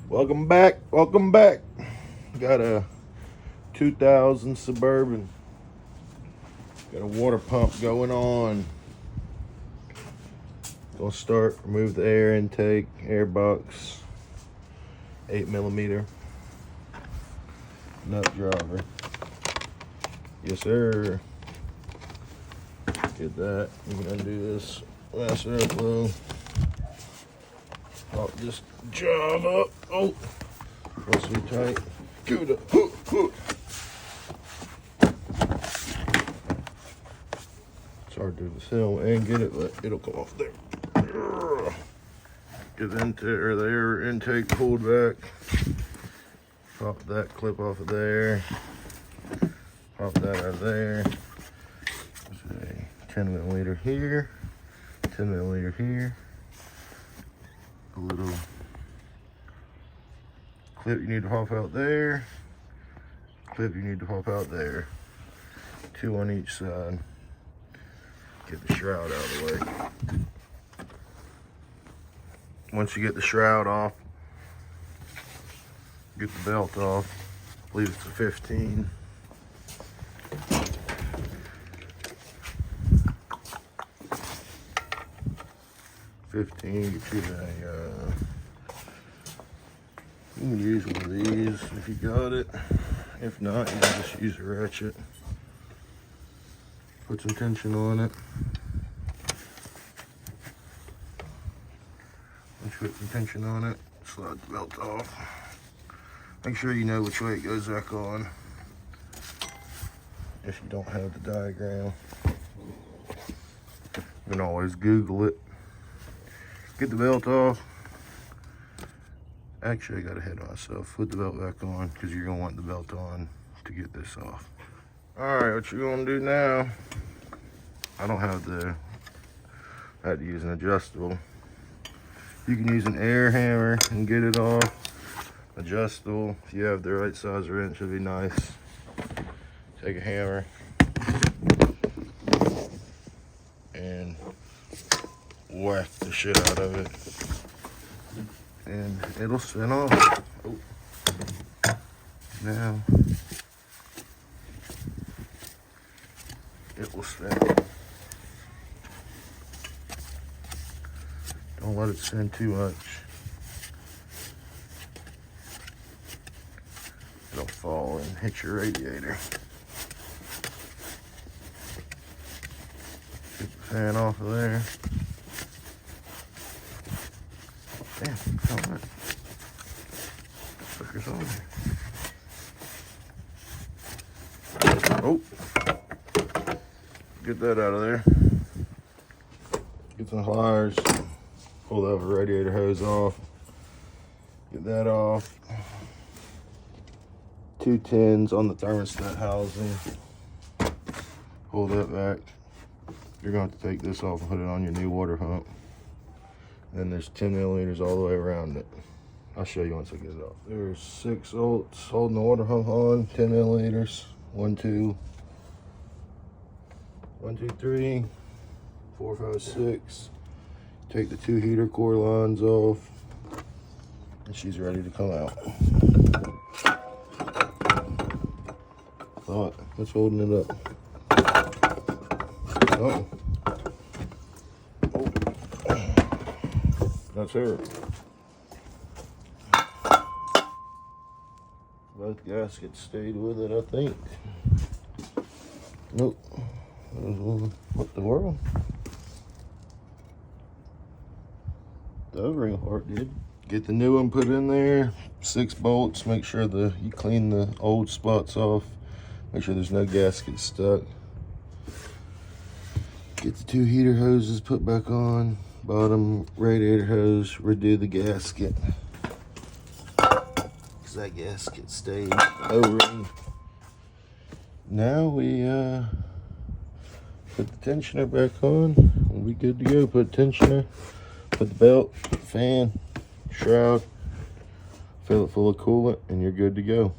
Welcome back. Welcome back. Got a 2000 Suburban. Got a water pump going on. Gonna start, remove the air intake, air box, 8mm nut driver. Yes, sir. Get that. You can undo this. Fasten it up low. Pop this job up. Oh, that's too tight. Give it up. It's hard to film and get it, but it'll come off there. Get the air intake pulled back. Pop that clip off of there. Pop that out of there. There's a 10mm here. 10mm here. A little clip you need to pop out there. Clip you need to pop out there. 2 on each side. Get the shroud out of the way. Once you get the shroud off, get the belt off. I believe it's a 15. Get you can use one of these if you got it. If not, you can just use a ratchet. Put some tension on it. Once you put some tension on it, slide the belt off. Make sure you know which way it goes back on. If you don't have the diagram, you can always Google it. Get the belt off. Actually, I got ahead of myself. Put the belt back on because you're gonna want the belt on to get this off. All right, what you're gonna do now? I don't have I had to use an adjustable. You can use an air hammer and get it off. Adjustable. If you have the right size wrench, it'd be nice. Take a hammer and whack the shit out of it, and it'll spin off. Oh. Now it will spin. Don't let it spin too much. It'll fall and hit your radiator. Get the fan off of there. Damn, how much? Sucker's on there. Oh, get that out of there. Get some pliers. Pull that radiator hose off. Get that off. 2 tins on the thermostat housing. Pull that back. You're going to have to take this off and put it on your new water pump. And there's 10mm all the way around it. I'll show you once I get it off. There's 6 bolts holding the water pump on, 10mm. 1, 2, 3, 4, 5, 6. Take the 2 heater core lines off, and she's ready to come out. What's holding it up? Oh. That's her. Both gaskets stayed with it, I think. Nope. What the world? The O-ring part did. Get the new one put in there. 6 bolts. Make sure you clean the old spots off. Make sure there's no gaskets stuck. Get the 2 heater hoses put back on. Bottom radiator hose, redo the gasket. Cause that gasket stayed O-ring. Now we put the tensioner back on. We'll be good to go. Put tensioner, put the belt, fan, shroud, fill it full of coolant, and you're good to go.